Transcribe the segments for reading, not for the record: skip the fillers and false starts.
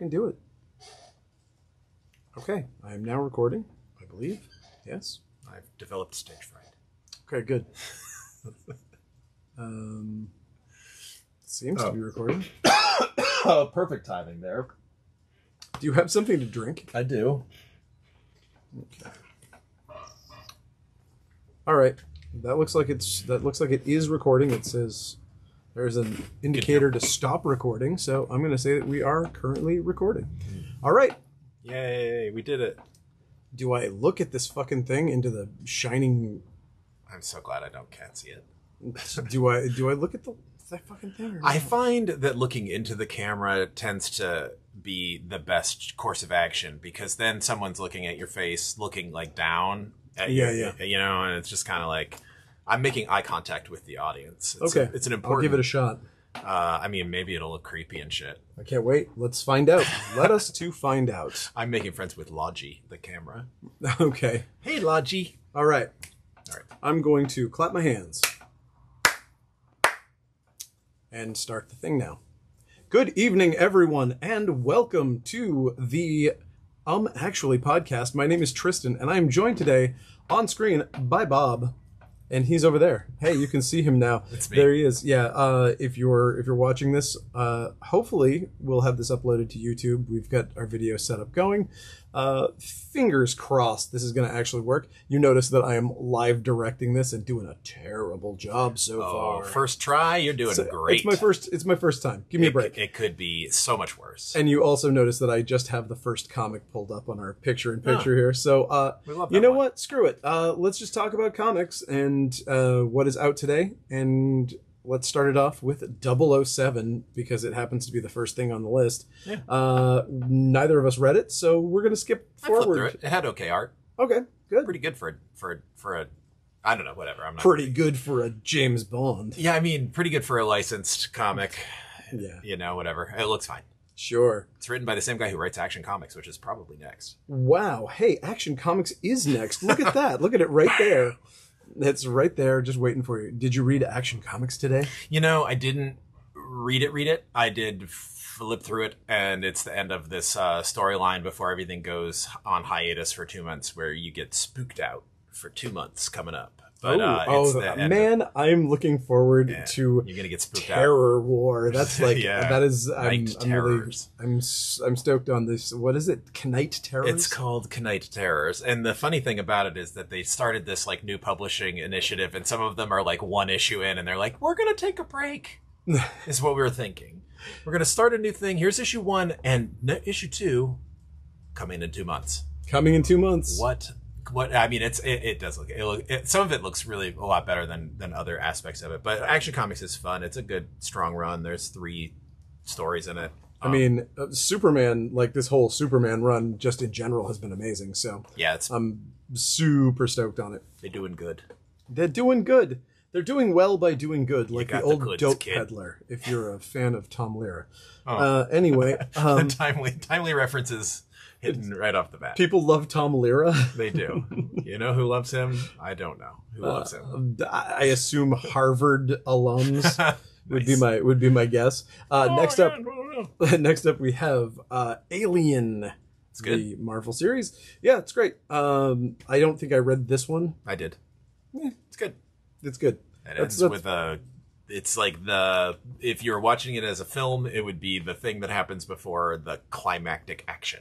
fucking do it. Okay, I am now recording, I believe. Yes. I've developed stage fright. Okay, good. Seems to be recording. Oh, perfect timing there. Do you have something to drink? I do. Okay. All right. That looks like it is recording. It says there's an indicator to stop recording, so I'm going to say that we are currently recording. All right. Yay, we did it. Do I look at this fucking thing into the shining? I'm so glad I can't see it. Do I look at that fucking thing? I find that looking into the camera tends to be the best course of action, because then someone's looking at your face, looking like down at you, you know, and it's just kind of like I'm making eye contact with the audience. It's okay. It's an important... I'll give it a shot. I mean, maybe it'll look creepy and shit. I can't wait. Let's find out. Let us to find out. I'm making friends with Logi, the camera. Okay. Hey, Logi. All right. All right. I'm going to clap my hands and start the thing now. Good evening, everyone, and welcome to the Actually podcast. My name is Tristan, and I am joined today on screen by Bob. And he's over there. Hey, you can see him now. It's me. There he is. Yeah. If you're watching this, hopefully we'll have this uploaded to YouTube. We've got our video setup going. Fingers crossed this is going to actually work. You notice that I am live directing this and doing a terrible job so far. First try, you're doing great. It's my first time. Give me a break. It could be so much worse. And you also notice that I just have the first comic pulled up on our picture-in-picture here. So, we love that you know one. what? Screw it. Let's just talk about comics and what is out today. And let's start it off with 007, because it happens to be the first thing on the list. Yeah. Neither of us read it, so we're going to skip I flipped forward. through it. It had okay art. Okay, good. Pretty good for a I don't know, whatever. I'm not Pretty good for a James Bond. Yeah, I mean, pretty good for a licensed comic. Yeah. You know, whatever. It looks fine. Sure. It's written by the same guy who writes Action Comics, which is probably next. Wow. Hey, Action Comics is next. Look at that. Look at it right there. It's right there, just waiting for you. Did you read Action Comics today? You know, I didn't read it. I did flip through it, and it's the end of this storyline before everything goes on hiatus for 2 months, where you get spooked out for 2 months coming up. But man, I'm looking forward to you're gonna get spooked Terror War. That's like that is I'm stoked on this. What is it? Knight Terrors? It's called Knight Terrors, and the funny thing about it is that they started this like new publishing initiative, and some of them are like one issue in, and they're like, "We're gonna take a break." Is what we were thinking. We're gonna start a new thing. Here's issue 1, and issue 2 coming in 2 months. Coming in 2 months. What I mean, it does look some of it looks really a lot better than other aspects of it. But Action Comics is fun. It's a good strong run. There's 3 stories in it. I mean, Superman, like this whole Superman run, just in general, has been amazing. So yeah, I'm super stoked on it. They're doing good. They're doing good. They're doing well by doing good, like the old goods, dope kid. peddler. If you're a fan of Tom Lehrer. Anyway, timely references. Hidden right off the bat. People love Tom Lehrer. They do. You know who loves him? I don't know who loves him. I assume Harvard alums Nice. would be my guess. Next up we have Alien. It's good. The Marvel series. Yeah, it's great. I don't think I read this one. I did. It's good. It's good. It ends with a. It's like if you're watching it as a film, it would be the thing that happens before the climactic action.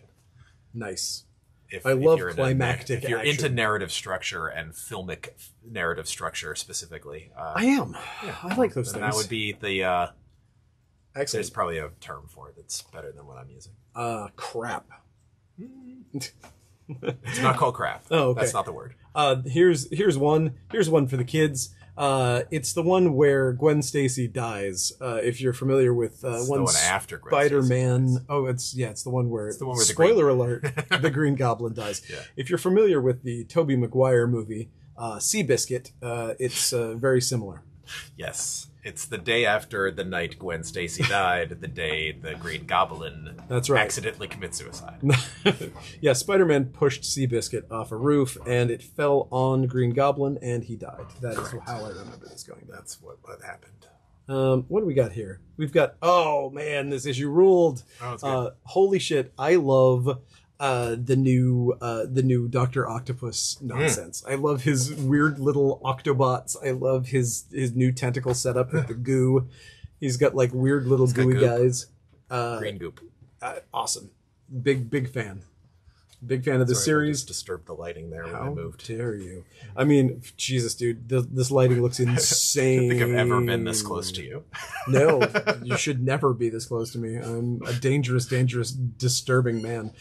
Nice. If love you're climactic if you're action. into narrative structure and filmic narrative structure specifically. I am. Yeah, I like those things. That would be the. Excellent. There's probably a term for it that's better than what I'm using. Crap. It's not called crap. Oh, okay. That's not the word. Here's one for the kids. It's the one where Gwen Stacy dies. If you're familiar with the one after Gwen Spider-Man. Oh, it's the one where spoiler alert, the Green Goblin dies. Yeah. If you're familiar with the Tobey Maguire movie, Seabiscuit, it's very similar. Yes. It's the day after the night Gwen Stacy died, the day the Green Goblin accidentally commits suicide. Yeah, Spider-Man pushed Seabiscuit off a roof, and it fell on Green Goblin, and he died. That is how I remember this going down. That's what happened. What do we got here? We've got, oh man, this issue ruled. Oh, it's good. Holy shit, I love the new Dr. Octopus nonsense. I love his weird little Octobots. I love his new tentacle setup with the goo. He's got like weird little gooey guys. Green goop. Awesome. Big fan. Big fan of the Sorry, I series. just disturbed the lighting there when I How moved. dare you? I mean, Jesus, dude, this lighting looks insane. I don't think I've ever been this close to you. No, you should never be this close to me. I'm a dangerous, disturbing man.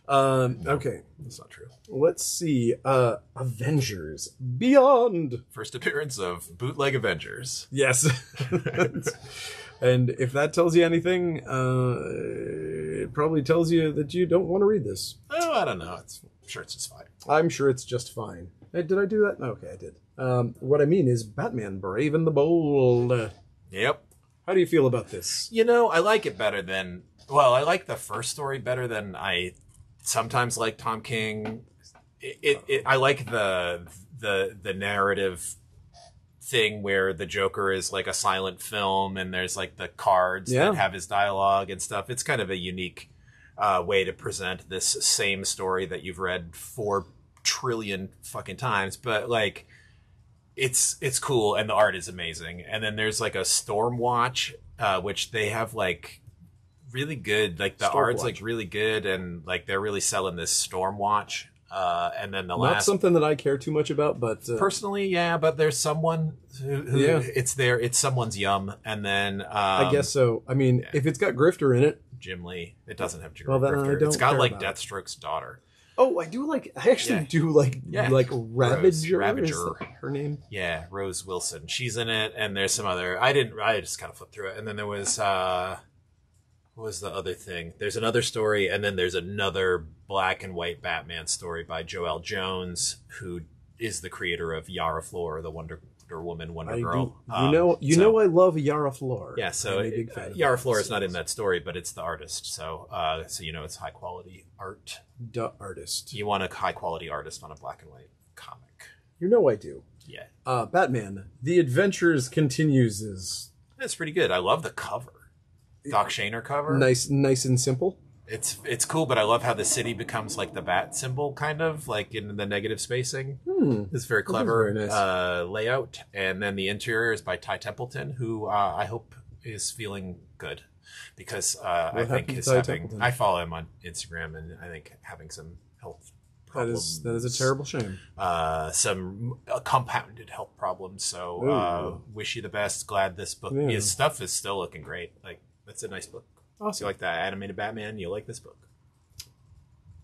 Okay, That's not true. let's see. Avengers Beyond. First appearance of Bootleg Avengers. Yes. And if that tells you anything, it probably tells you that you don't want to read this. Oh, I don't know. I'm sure it's just fine. I'm sure it's just fine. Hey, did I do that? Okay, I did. What I mean is Batman Brave and the Bold. Yep. How do you feel about this? You know, I like it better than... Well, I like the first story better than I sometimes like Tom King. I like the narrative thing where the Joker is like a silent film and there's like the cards that have his dialogue and stuff. It's kind of a unique way to present this same story that you've read 4 trillion fucking times, but like it's cool and the art is amazing. And then there's like a Stormwatch, which they have like really good, like the art's like really good and like they're really selling this Stormwatch. And then the Not something that I care too much about, but personally, yeah. But there's someone who it's someone's yum, and then I guess so. I mean, if it's got Grifter in it, Jim Lee. It doesn't have Jim Well, then I Grifter. don't It's got care like about it. Deathstroke's daughter. oh, I do like. I actually do like Ravager. Ravager. Is that her name? Yeah, Rose Wilson. She's in it, and there's some other. I just kind of flipped through it, and then there was. What was the other thing? There's another story, and then there's another black and white Batman story by Joelle Jones, who is the creator of Yara Flor, the Wonder Woman, Wonder Girl. You know, I love Yara Flor. Yeah, so I'm a big fan of Yara that. Flor is not in that story, but it's the artist. So you know it's high quality art. The artist. You want a high quality artist on a black and white comic. You know I do. Yeah, Batman: The Adventures Continues is it's pretty good. I love the cover. Doc Shaner cover. nice and simple. It's cool, but I love how the city becomes like the bat symbol, kind of like in the negative spacing. It's very clever very nice. layout, and then the interior is by Ty Templeton, who I hope is feeling good because I think happened to is Ty having. Templeton? I follow him on Instagram, and I think having some health problems. That is a terrible shame. Some compounded health problems. So wish you the best. Glad this book. Yeah. His stuff is still looking great. Like that's a nice book. If you like that animated Batman, you'll like this book.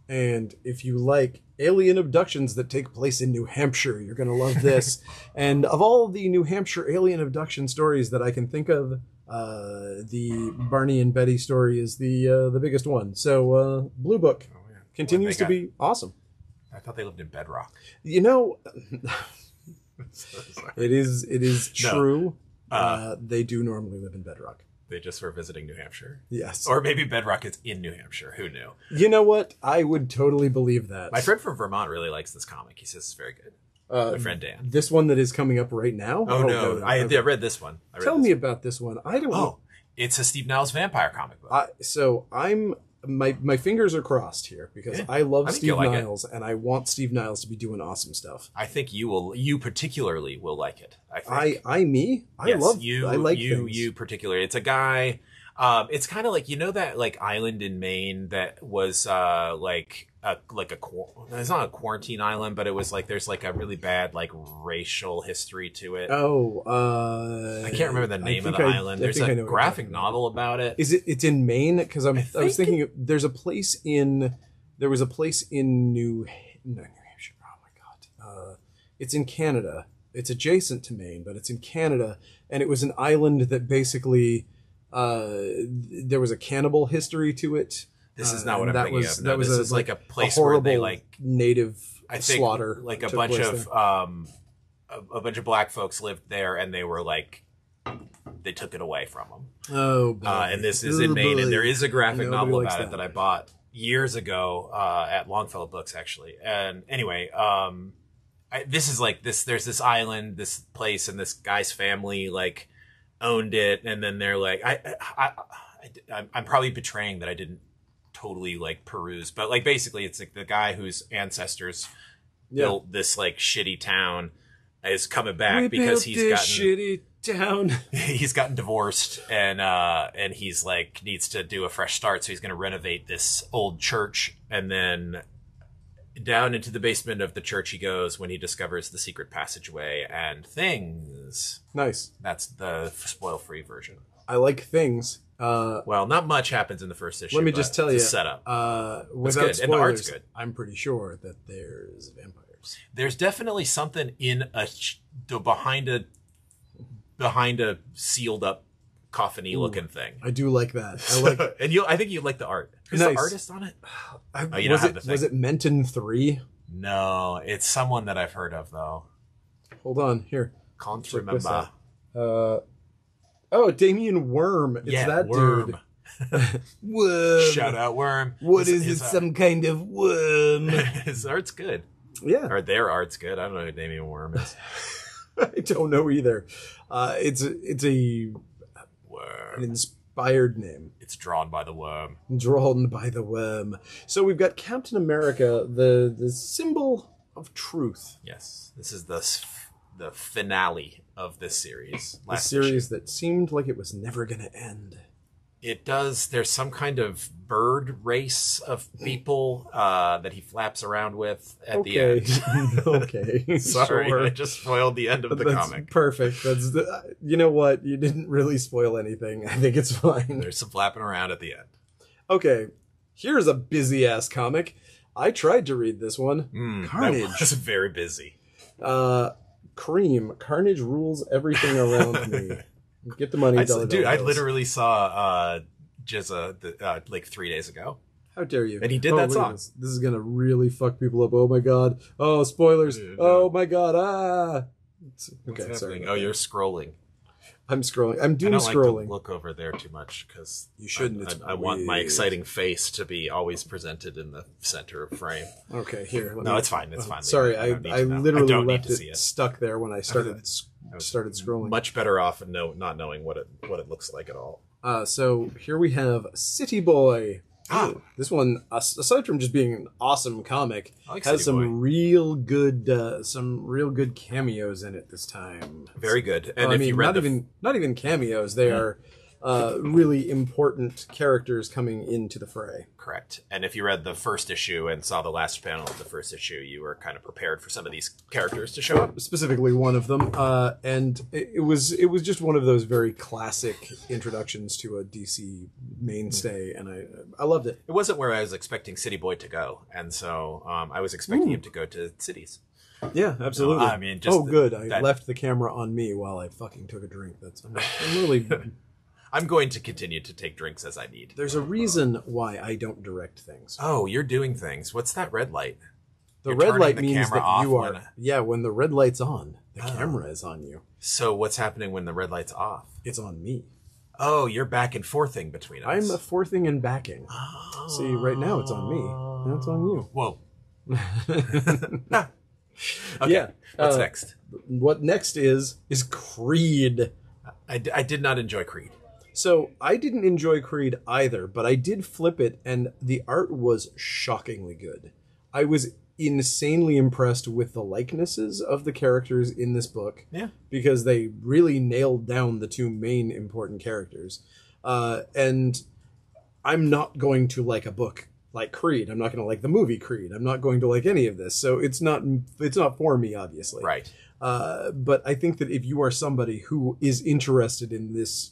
And if you like alien abductions that take place in New Hampshire, you're going to love this. And of all the New Hampshire alien abduction stories that I can think of, the Barney and Betty story is the biggest one. So Blue Book continues to be awesome. I thought they lived in Bedrock. You know, it is true. They do normally live in Bedrock. They just were visiting New Hampshire. Yes. Or maybe Bedrock is in New Hampshire. Who knew? You know what? I would totally believe that. My friend from Vermont really likes this comic. He says it's very good. My friend Dan. This one that is coming up right now? Oh, no. I read this one. Tell me about this one. I don't know. Oh, it's a Steve Niles vampire comic book. So I'm my fingers are crossed here because I love think Steve you'll like it. Niles and I want Steve Niles to be doing awesome stuff. I think you particularly will like it. I think. I like things. You particularly. It's a guy. It's kind of like, you know, that like island in Maine that was it's not a quarantine island, but it was like there's like a really bad like racial history to it. Oh, I can't remember the name of the island. There's a graphic novel about it. Is it? It's in Maine because I was thinking there was a place in New Hampshire. Oh my god, it's in Canada. It's adjacent to Maine, but it's in Canada, and it was an island that basically there was a cannibal history to it. This is not what I'm thinking of. No, this is like a place where they like native slaughter. Like a bunch of there. a bunch of black folks lived there, and they were like they took it away from them. Oh, boy. And this is in Maine, and there is a graphic novel about it that I one. bought years ago at Longfellow Books, actually. And anyway, this is like this. There's this island, this place, and this guy's family like owned it, and then they're like, I'm probably betraying that I didn't totally like peruse, but like basically it's like the guy whose ancestors built this like shitty town is coming back because he's gotten shitty town. He's gotten divorced, and he's like needs to do a fresh start, so he's going to renovate this old church, and then down into the basement of the church he goes when he discovers the secret passageway and things. Nice. That's the spoil-free version. I like things. Well, not much happens in the first issue. Let me just tell you, setup. Without good. spoilers, And the art's good. I'm pretty sure that there's vampires. There's definitely something in behind a sealed up coffin-y looking thing. I do like that. I like, and I think you like the art. Who's nice. the artist on it? Was it Menton 3? No, it's someone that I've heard of though. Hold on, here. Can't Check this remember. out. Damien Worm. It's that Worm. dude. Worm. Shout out Worm. What is it? Some kind of worm? His art's good. Yeah. Or their art's good. I don't know who Damien Worm is. I don't know either. It's an Worm. inspired name. It's drawn by the worm. Drawn by the worm. So we've got Captain America, the symbol of truth. Yes. This is the finale of this series. The series that seemed like it was never going to end. It does. There's some kind of bird race of people that he flaps around with at the end. Okay. Sorry, sure. I just spoiled the end of the That's comic. Perfect. You know what? You didn't really spoil anything. I think it's fine. There's some flapping around at the end. Okay. Here's a busy ass comic. I tried to read this one. Carnage. That was very busy. Cream. Carnage rules everything around me. Get the money, I literally saw Jizza like 3 days ago. How dare you? And he did that song. This is gonna really fuck people up. Oh my god. Oh, spoilers. Dude, oh my god. Ah. Okay, sorry. Oh, you're scrolling. I'm scrolling. I'm doom I don't scrolling. like to look over there too much because you shouldn't. I want my exciting face to be always presented in the center of frame. Okay, here. No, it's fine. It's fine. Sorry, I literally left it it stuck there when I started scrolling. Much better off not knowing what it looks like at all. So here we have City Boy. This one, aside from just being an awesome comic, has some real good cameos in it this time. Very good. And if you read not even cameos, they are really important characters coming into the fray. Correct. And if you read the first issue and saw the last panel of the first issue, you were kind of prepared for some of these characters to show up. Specifically one of them, and it was just one of those very classic introductions to a DC mainstay, and I loved it. It wasn't where I was expecting City Boy to go, and so I was expecting him to go to cities. Yeah, absolutely. I mean, just good. I left the camera on me while I fucking took a drink. I'm really. I'm going to continue to take drinks as I need. There's a reason why I don't direct things. Oh, you're doing things. What's that red light? The red light means that you are... Yeah, when the red light's on, the camera is on you. So what's happening when the red light's off? It's on me. Oh, you're back and forthing between us. I'm a forthing and backing. Oh. See, right now it's on me. Now it's on you. Whoa. Okay. Yeah. What's next? What next is Creed. I did not enjoy Creed. So I didn't enjoy Creed either, but I did flip it, and the art was shockingly good. I was insanely impressed with the likenesses of the characters in this book. Yeah. Because they really nailed down the two main important characters. And I'm not going to like a book like Creed. I'm not going to like the movie Creed. I'm not going to like any of this. So it's not for me, obviously. Right. But I think that if you are somebody who is interested in this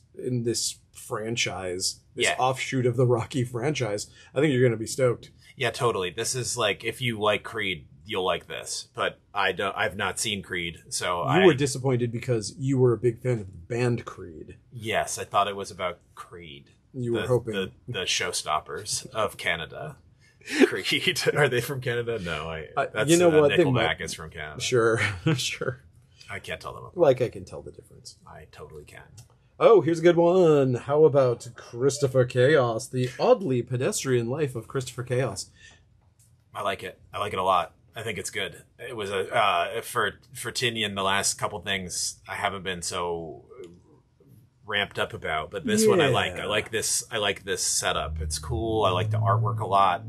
franchise, this offshoot of the Rocky franchise, I think you're going to be stoked. Yeah, totally. This is like, if you like Creed, you'll like this. But I've not seen Creed, so you were disappointed because you were a big fan of the band Creed. Yes, I thought it was about Creed. You were hoping the showstoppers of Canada. Creed. Are they from Canada? No, that's, you know what? Nickelback is from Canada. Sure, sure. I can't tell them apart. Like I can tell the difference. I totally can. Oh, here's a good one. How about Christopher Chaos? The oddly pedestrian life of Christopher Chaos. I like it. I like it a lot. I think it's good. It was for Tinian, the last couple things, I haven't been so ramped up about, but this one I like. Yeah. I like this setup. It's cool. I like the artwork a lot.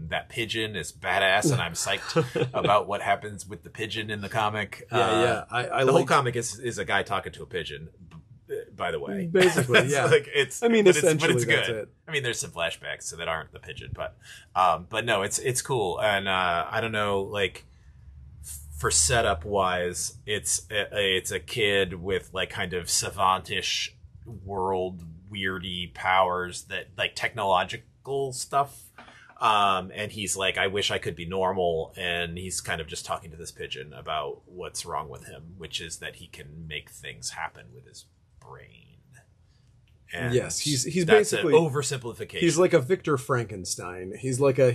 That pigeon is badass, and I'm psyched about what happens with the pigeon in the comic. I the whole comic is a guy talking to a pigeon. By the way, basically, yeah. I mean, essentially, but it's that's good. it. I mean, there's some flashbacks so that aren't the pigeon, but no, it's cool, and I don't know, like for setup wise, it's a kid with like kind of savantish world weirdy powers that like technological stuff. And he's like, I wish I could be normal. And he's kind of just talking to this pigeon about what's wrong with him, which is that he can make things happen with his brain. And yes, he's that's basically an oversimplification. He's like a Victor Frankenstein. He's like a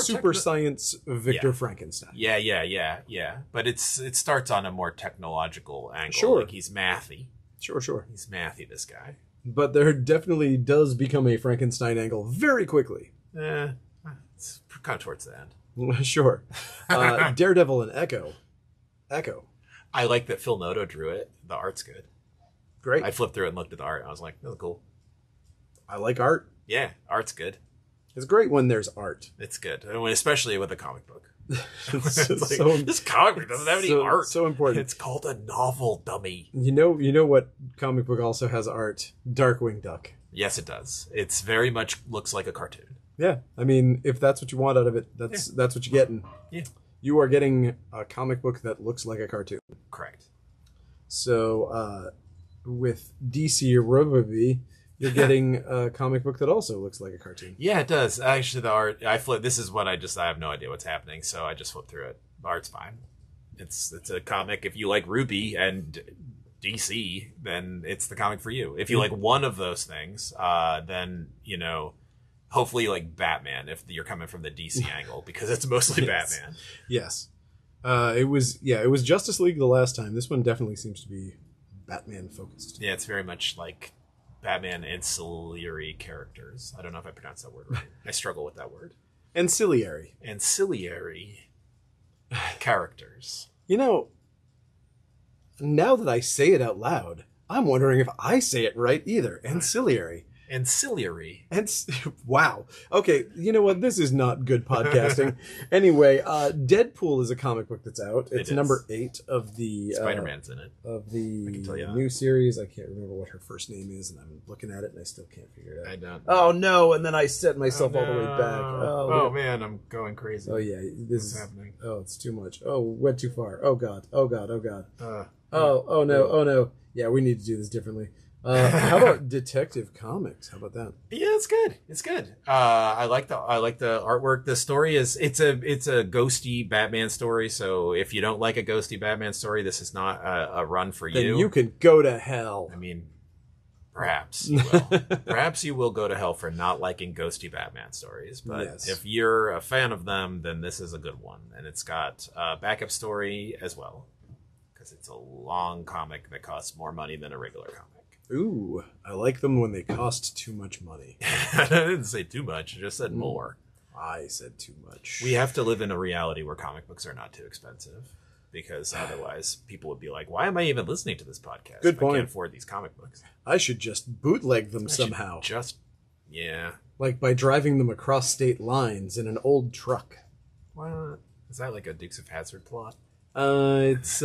super science Victor Frankenstein. Yeah. But it starts on a more technological angle. Sure. Like he's mathy. Sure. He's mathy, this guy. But there definitely does become a Frankenstein angle very quickly. It's kind of towards the end. Sure. Daredevil and Echo. I like that Phil Noto drew it. The art's good. Great. I flipped through it and looked at the art. I was like, that's cool. I like art. Yeah, art's good. It's great when there's art. It's good. And especially with a comic book. It's Like, so, this comic book doesn't have any art. So important. It's called a novel, dummy. You know what comic book also has art? Darkwing Duck. Yes, it does. It's very much looks like a cartoon. Yeah, I mean, if that's what you want out of it, that's what you're getting. Yeah. You are getting a comic book that looks like a cartoon. Correct. So, with DC Roboby, you're getting a comic book that also looks like a cartoon. Yeah, it does. Actually, the art, this is what I have no idea what's happening, so I just flipped through it. The art's fine. It's a comic. If you like Ruby and DC, then it's the comic for you. If you like one of those things, then, hopefully you like Batman if you're coming from the DC angle, because it's mostly Batman. Yes. It was Justice League the last time. This one definitely seems to be Batman focused. Yeah, it's very much like Batman ancillary characters. I don't know if I pronounced that word right. I struggle with that word. Ancillary characters. Now that I say it out loud, I'm wondering if I say it right either. Ancillary. Wow. Okay, you know what? This is not good podcasting. Anyway, Deadpool is a comic book that's out. It's number 8 of the Spider-Man's in it. Of the new series. I can't remember what her first name is, and I'm looking at it and I still can't figure it out. I don't. Oh no! And then I set myself all the way back. Oh man, I'm going crazy. Oh yeah, What's happening? Oh, it's too much. Oh, went too far. Oh god. Oh no. Oh no. Yeah, we need to do this differently. How about Detective Comics? How about that? Yeah, it's good. I like the artwork. The story it's a ghosty Batman story. So if you don't like a ghosty Batman story, this is not a run for you. Then you can go to hell. I mean, perhaps you will. Perhaps you will go to hell for not liking ghosty Batman stories. But if you're a fan of them, then this is a good one, and it's got a backup story as well, because it's a long comic that costs more money than a regular comic. Ooh, I like them when they cost too much money. I didn't say too much. I just said more. I said too much. We have to live in a reality where comic books are not too expensive, because otherwise people would be like, why am I even listening to this podcast? Good point. I can't afford these comic books. I should just bootleg them somehow. Yeah. Like by driving them across state lines in an old truck. What? Is that like a Dukes of Hazzard plot? It's...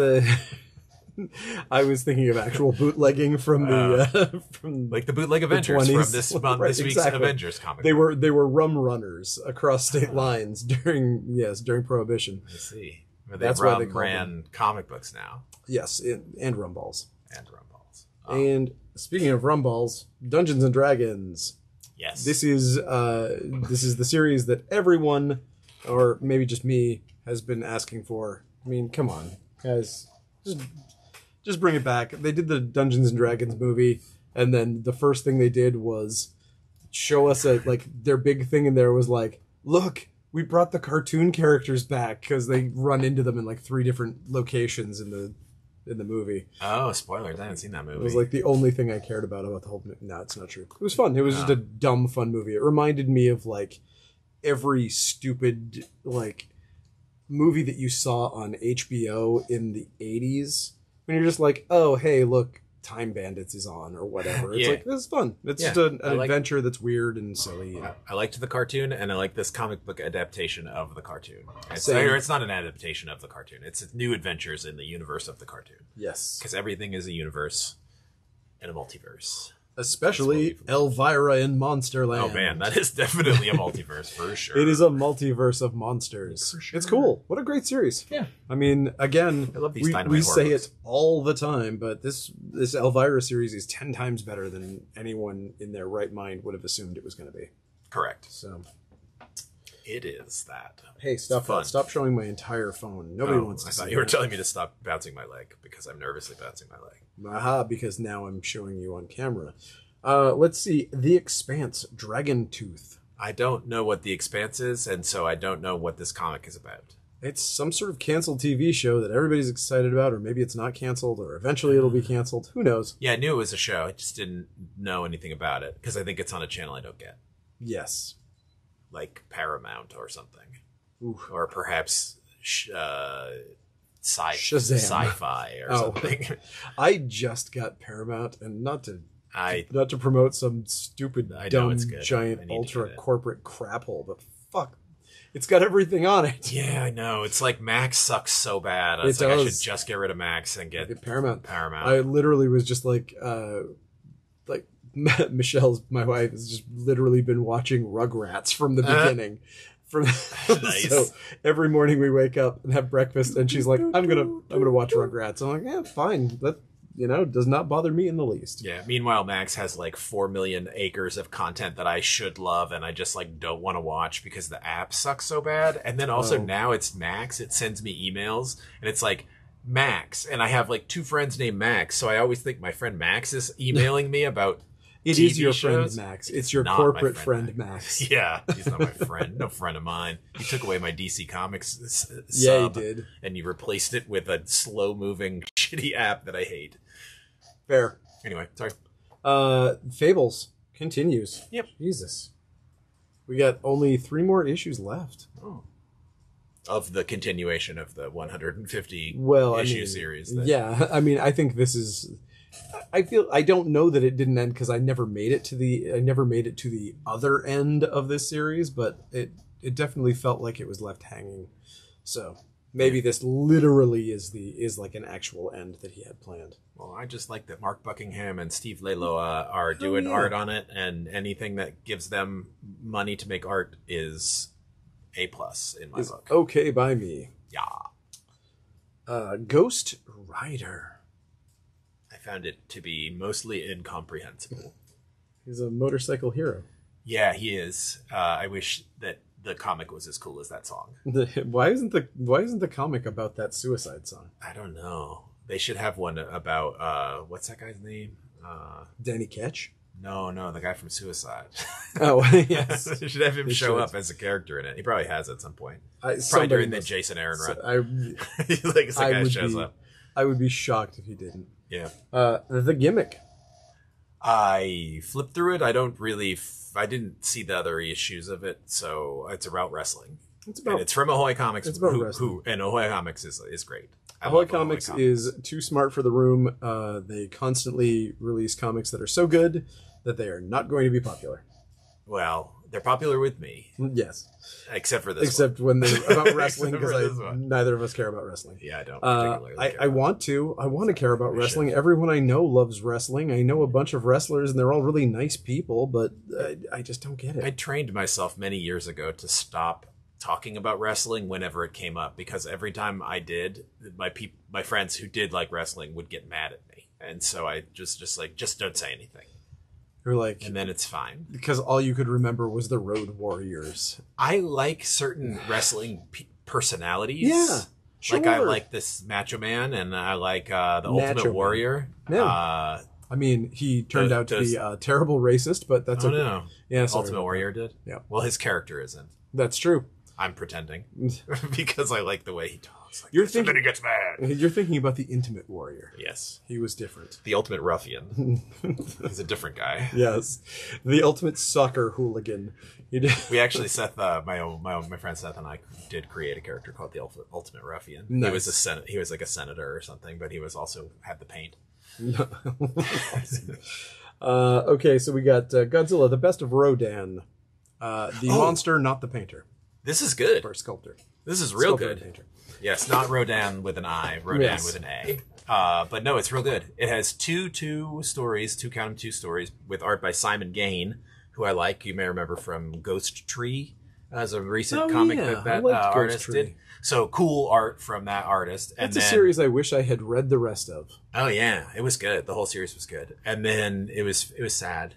I was thinking of actual bootlegging from the from like the bootleg Avengers from this month, right, this week's exactly. Avengers comic. They were rum runners across state lines during Prohibition. I see. That's why they ran comic books now. Yes, and rum balls. Oh. And speaking of rum balls, Dungeons and Dragons. Yes. This is the series that everyone, or maybe just me, has been asking for. I mean, come on, guys. Just bring it back. They did the Dungeons and Dragons movie, and then the first thing they did was show us their big thing in there was like, look, we brought the cartoon characters back, because they run into them in like 3 different locations in the movie. Oh, spoilers! I haven't seen that movie. It was like the only thing I cared about the whole movie. No, it's not true. It was fun. It was just a dumb, fun movie. It reminded me of like every stupid like movie that you saw on HBO in the 80s. When you're just like, oh, hey, look, Time Bandits is on or whatever. It's Yeah. like, this is fun. It's Yeah, just an I like- adventure that's weird and silly. I liked the cartoon, and I like this comic book adaptation of the cartoon. Same. It's not an adaptation of the cartoon. It's new adventures in the universe of the cartoon. Yes. Because everything is a universe and a multiverse. Especially Elvira in Monsterland. Oh man, that is definitely a multiverse for sure. It is a multiverse of monsters. For sure. It's cool. What a great series. Yeah. I mean, again, I love these we Dynamite horror say books. it all the time, but this Elvira series is 10 times better than anyone in their right mind would have assumed it was going to be. Correct. So, It is that. hey, stop fun. stop showing my entire phone. Nobody wants to I see thought you were it. telling me to stop bouncing my leg because I'm nervously bouncing my leg. Aha, because now I'm showing you on camera. Let's see. The Expanse, Dragon Tooth. I don't know what The Expanse is, and so I don't know what this comic is about. It's some sort of canceled TV show that everybody's excited about, or maybe it's not canceled, or eventually it'll be canceled. Who knows? Yeah, I knew it was a show. I just didn't know anything about it because I think it's on a channel I don't get, Yes. like Paramount or something, Ooh. or perhaps Shazam. sci-fi or Oh. something. I just got Paramount, and not to I promote some stupid, I know dumb, it's good. I giant, need to ultra get it. corporate crap hole, but fuck, it's got everything on it. yeah, I know. It's like Max sucks so bad. It It's like I does. should just get rid of Max and get Get Paramount. Paramount. I literally was just like Michelle's, my wife, has just literally been watching Rugrats from the beginning. From Nice. So every morning we wake up and have breakfast, and she's like, "I'm gonna watch Rugrats." I'm like, "Yeah, fine. That does not bother me in the least." Yeah. Meanwhile, Max has like 4 million acres of content that I should love, and I just like don't want to watch because the app sucks so bad. And then also Oh. now it's Max. It sends me emails, and it's like Max, and I have like 2 friends named Max, so I always think my friend Max is emailing me about. It TV is your shows? friend Max. It's your not my corporate friend friend Max. Yeah, he's not my friend. No friend of mine. He took away my DC Comics Yeah, he sub, did. and he replaced it with a slow-moving, shitty app that I hate. Fair. Anyway, sorry. Fables continues. Yep. Jesus. We got only 3 more issues left. Of the continuation of the 150 Well, issue series. That, Yeah, I mean, I think this is. I don't know that it didn't end because I never made it to the other end of this series, but it definitely felt like it was left hanging. So maybe this literally is like an actual end that he had planned. Well, I just like that Mark Buckingham and Steve Leiloa are doing yeah. art on it, and anything that gives them money to make art is A+ in my Is book. okay by me. Yeah. Ghost Rider. I found it to be mostly incomprehensible. He's a motorcycle hero. Yeah, he is. I wish that the comic was as cool as that song. Why isn't the comic about that suicide song? I don't know. They should have one about what's that guy's name? Danny Ketch. No, the guy from Suicide. Oh yes, They should have him They show should. up as a character in it. He probably has at some point. I, Probably during the must- Jason Aaron run. I Like some I guy would shows be- up. I would be shocked if he didn't. Yeah. The Gimmick. I flipped through it. I don't really. I didn't see the other issues of it, so it's about wrestling. It's And about it's from Ahoy Comics. It's about wrestling. And Ahoy Comics is great. I Ahoy love Comics is too smart for the room. They constantly release comics that are so good that they are not going to be popular. Well, they're popular with me, Yes, except for this. except when they're about wrestling, Except for this because one. neither of us care about wrestling. Yeah, I don't particularly. care I about want to. I want to care about We wrestling. should. Everyone I know loves wrestling. I know a bunch of wrestlers, and they're all really nice people, but I just don't get it. I trained myself many years ago to stop talking about wrestling whenever it came up, because every time I did, my friends who did like wrestling would get mad at me, and so I just don't say anything, You're like, and then it's fine. because all you could remember was the Road Warriors. I like certain wrestling personalities. Yeah, sure. Like I like this Macho Man, and I like the Ultimate Man. Warrior. Yeah. I mean, he turned out to be a terrible racist, but that's Oh okay. no, Yeah, sorry Ultimate about Warrior did. Yeah. Well, his character isn't. that. That's true. I'm pretending because I like the way he talks. Like You're this, and then thinking- he gets mad. You're thinking about the Intimate Warrior. Yes, He was different. the Ultimate Ruffian. He's a different guy. Yes, the ultimate soccer hooligan. He did. We actually, Seth, my friend Seth and I did create a character called the Ultimate Ruffian. Nice. He was he was like a senator or something, but he was also had the paint. Okay, so we got Godzilla, the Best of Rodan. The monster, not the painter. This is good. Or sculptor. This is real Sculptor and good. painter. Yes, not Rodan with an I, Rodan Yes. with an A. But no, it's real good. It has two stories, two stories with art by Simon Gain, who I like. You may remember from Ghost Tree as a recent comic book that artist did. So cool art from that artist. That's a series I wish I had read the rest of. Oh yeah, it was good. The whole series was good. And then it was sad.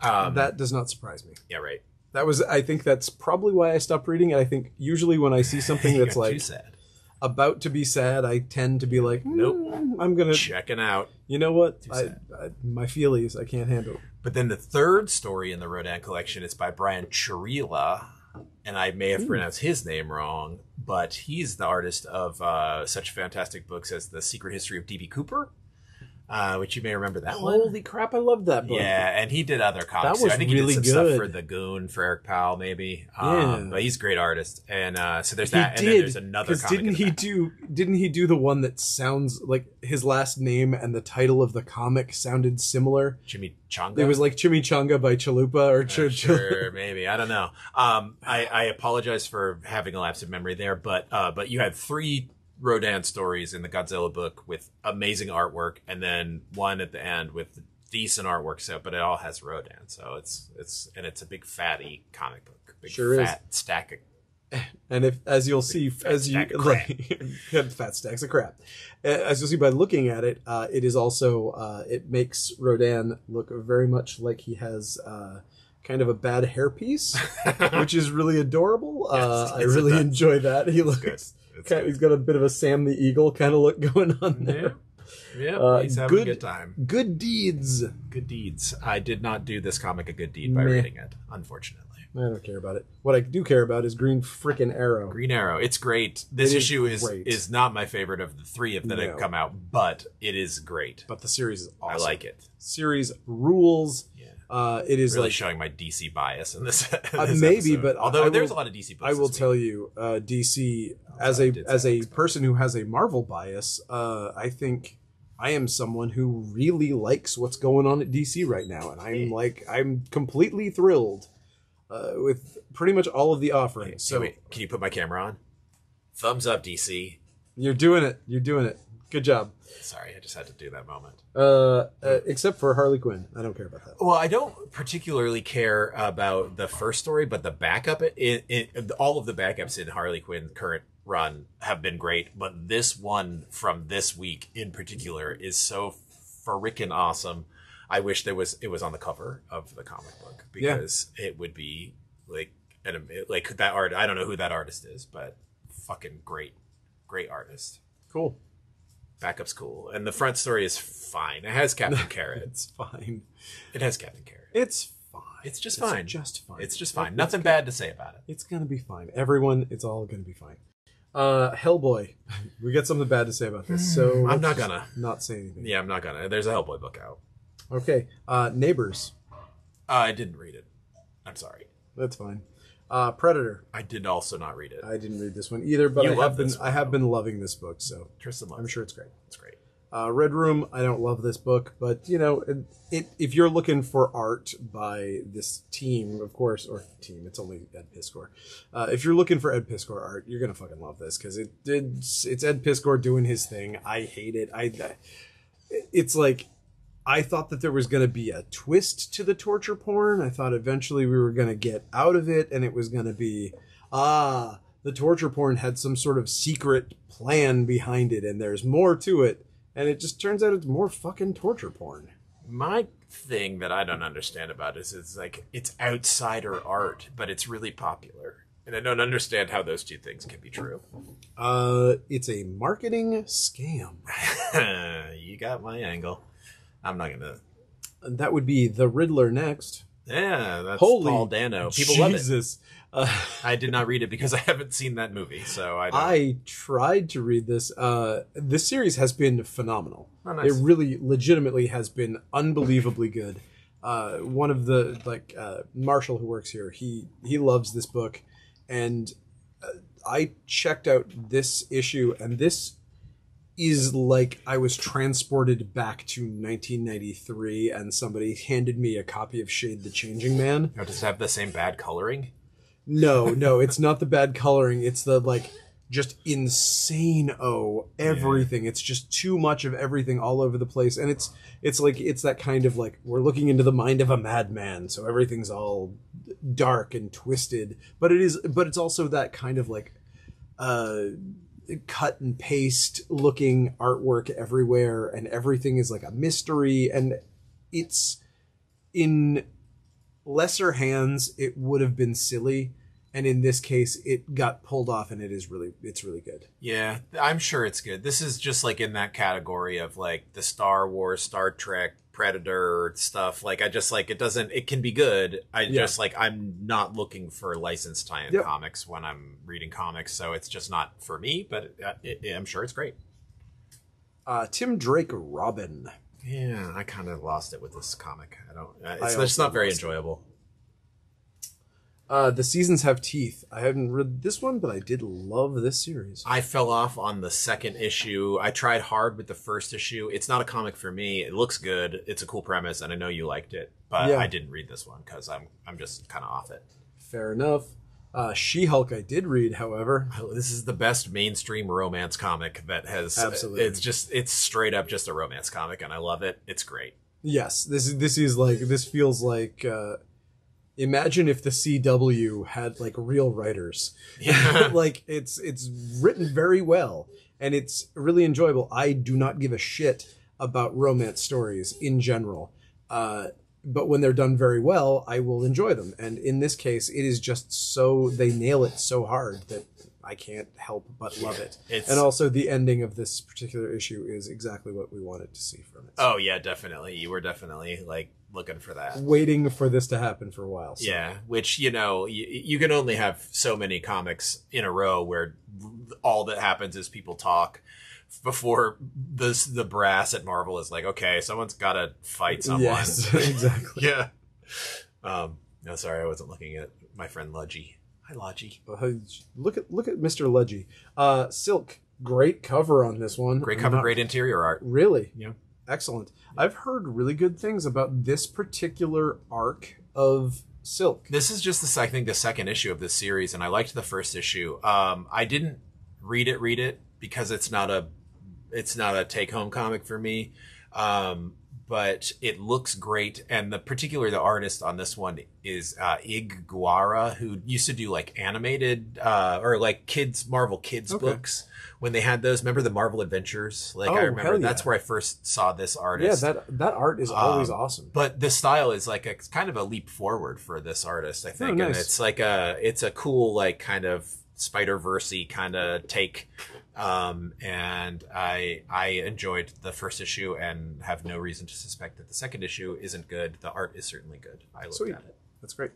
That does not surprise me. Yeah, right. I think that's probably why I stopped reading it. I think usually when I see something that's Too like sad. about to be sad, I tend to be like, nope, I'm gonna. Checking out. You know what? sad. My feelies, I can't handle it. But then the third story in the Rodan collection is by Brian Chirila, and I may have pronounced his name wrong, but he's the artist of such fantastic books as The Secret History of D.B. Cooper, which you may remember that one. Holy crap! I love that book. Yeah, and he did other comics. That was too. I think really he did some good. stuff for The Goon for Eric Powell, maybe. Yeah. But he's a great artist, and so there's He that. did, And then there's another comic. Didn't he do the one that sounds like his last name and the title of the comic sounded similar? Chimichanga. It was like Chimichanga by Chalupa or Sure, maybe. I don't know. I apologize for having a lapse of memory there, but you had 3 Rodan stories in the Godzilla book with amazing artwork, and then one at the end with decent artwork. So, but it all has Rodan, so it's a big fatty comic book, big Sure fat stack of. And if, as you'll see, as you stack of crap. like, fat stacks of crap, as you'll see by looking at it, it is also it makes Rodan look very much like he has kind of a bad hairpiece, which is really adorable. Yes, I really enjoy that. He looks good. he's got a bit of a Sam the Eagle kind of look going on there. Yeah, he's having a good time. Good deeds. Good deeds. I did not do this comic a good deed by Meh. reading it, unfortunately. I don't care about it. What I do care about is Green Frickin' Arrow. Green Arrow. It's great. This It is issue great. is not my favorite of the 3 that No. have come out, but it is great. But the series is awesome. I like it. Series rules. Yeah. It is Really like showing my DC bias in this. maybe, episode. but although I there's will- a lot of DC books. I will this tell week. you, DC as I did a say person who has a Marvel bias, I think I am someone who really likes what's going on at DC right now, and I'm completely thrilled with pretty much all of the offerings. So Wait, can you put my camera on? Thumbs up, DC. you're doing it. You're doing it. Good job. Sorry, I just had to do that moment. Except for Harley Quinn, I don't care about that. Well, I don't particularly care about the first story, but the backup, all of the backups in Harley Quinn's current run have been great. But this one from this week in particular is so freaking awesome. I wish it was on the cover of the comic book because it would be like that art. I don't know who that artist is, but fucking great artist. Cool. Backup's cool, and the front story is fine. It has Captain Carrot. It's fine. It has Captain Carrot. It's fine. It's just fine. Just fine. It's just fine. Nothing bad to say about it. It's gonna be fine. Everyone, it's all gonna be fine. Hellboy. We got something bad to say about this, so I'm not let's gonna. not say anything. Yeah, I'm not gonna. There's a Hellboy book out. Okay. Neighbors. I didn't read it. I'm sorry. That's fine. Predator. I did also not read it. I didn't read this one either, but You I love have been this one, I have though. been loving this book, so Tristan loves I'm sure it's great. It's great. Red Room. I don't love this book, but you know, if you're looking for art by this team, of course, or team, it's only Ed Piskor. If you're looking for Ed Piskor art, you're gonna fucking love this because it's Ed Piskor doing his thing. I hate it. It's like I thought that there was gonna be a twist to the torture porn. I thought eventually we were gonna get out of it, and it was gonna be the torture porn had some sort of secret plan behind it, and there's more to it. And it just turns out it's more fucking torture porn. My thing that I don't understand about it is it's like it's outsider art, but it's really popular. And I don't understand how those two things can be true. It's a marketing scam. You got my angle. I'm not gonna. And that would be the Riddler next. Yeah, that's Holy Paul Dano. People love it. Jesus. I did not read it because I haven't seen that movie, so I don't. I tried to read this. This series has been phenomenal. Oh, nice. It really legitimately has been unbelievably good. One of the Marshall who works here, he loves this book, and I checked out this issue, and this is like I was transported back to 1993 and somebody handed me a copy of Shade the Changing Man. Or does it have the same bad coloring? No, it's not the bad coloring. It's the like just insane everything. It's just too much of everything all over the place, and it's that kind of like we're looking into the mind of a madman, so everything's all dark and twisted. But it's also that kind of like cut and paste looking artwork everywhere, and everything is like a mystery, and it's in lesser hands it would have been silly, and in this case it got pulled off, and it's really good. Yeah, I'm sure it's good. This is just like in that category of like the Star Wars, Star Trek, Predator stuff. Like I just like it can be good. Just like I'm not looking for licensed tie-in comics when I'm reading comics, so it's just not for me, but I'm sure it's great. Tim Drake Robin. Yeah, I kind of lost it with this comic. It's not very enjoyable. The Seasons Have Teeth. I haven't read this one, but I did love this series. I fell off on the second issue. I tried hard with the first issue. It's not a comic for me. It looks good. It's a cool premise, and I know you liked it, but I didn't read this one because I'm just kind of off it. Fair enough. She-Hulk I did read, however. This is the best mainstream romance comic that has... Absolutely. It's straight up just a romance comic, and I love it. It's great. Yes, this feels like... imagine if the CW had like real writers. Yeah. Like it's written very well, and it's really enjoyable. I do not give a shit about romance stories in general. But when they're done very well, I will enjoy them. And in this case, it is just so, they nail it so hard that I can't help but love it. And also the ending of this particular issue is exactly what we wanted to see from it. Oh yeah, definitely. You were definitely like looking for that. Waiting for this to happen for a while. So. Yeah, which, you know, you can only have so many comics in a row where all that happens is people talk before the brass at Marvel is like, okay, someone's got to fight someone. Yes, exactly. Yeah. No, sorry, I wasn't looking at my friend Ludgy. Hi, Ludgy. Look at Mr. Ludgy. Silk, great cover on this one. Great cover, great interior art. Really? Yeah. Excellent. I've heard really good things about this particular arc of Silk. This is just I think the second issue of this series, and I liked the first issue. I didn't read it because it's not a take-home comic for me. But it looks great, and the artist on this one is Ig Guara, who used to do like animated or like Marvel Kids books when they had those. Remember the Marvel Adventures? Like I remember that's where I first saw this artist. Yeah, that art is always awesome. But the style is like it's kind of a leap forward for this artist, I think, nice. and it's like it's a cool like kind of Spider-Verse-y kind of take. And I enjoyed the first issue and have no reason to suspect that the second issue isn't good. The art is certainly good. I looked at it. That's great.